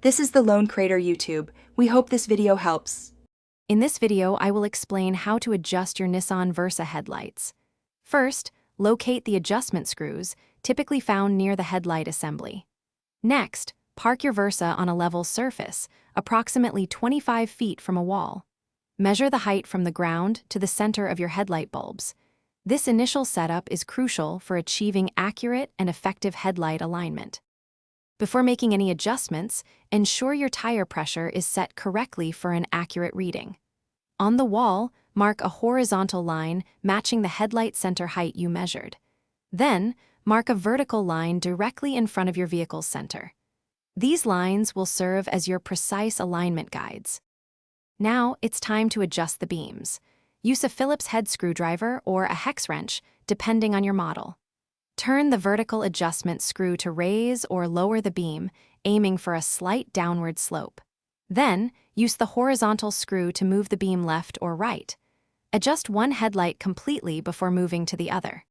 This is the Lone Crater YouTube. We hope this video helps. In this video, I will explain how to adjust your Nissan Versa headlights. First, locate the adjustment screws, typically found near the headlight assembly. Next, park your Versa on a level surface, approximately 25 feet from a wall. Measure the height from the ground to the center of your headlight bulbs. This initial setup is crucial for achieving accurate and effective headlight alignment. Before making any adjustments, ensure your tire pressure is set correctly for an accurate reading. On the wall, mark a horizontal line matching the headlight center height you measured. Then, mark a vertical line directly in front of your vehicle's center. These lines will serve as your precise alignment guides. Now, it's time to adjust the beams. Use a Phillips head screwdriver or a hex wrench, depending on your model. Turn the vertical adjustment screw to raise or lower the beam, aiming for a slight downward slope. Then, use the horizontal screw to move the beam left or right. Adjust one headlight completely before moving to the other.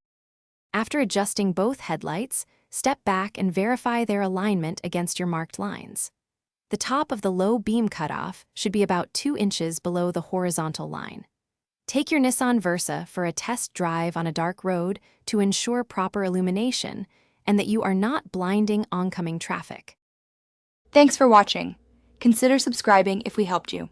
After adjusting both headlights, step back and verify their alignment against your marked lines. The top of the low beam cutoff should be about 2 inches below the horizontal line. Take your Nissan Versa for a test drive on a dark road to ensure proper illumination and that you are not blinding oncoming traffic. Thanks for watching. Consider subscribing if we helped you.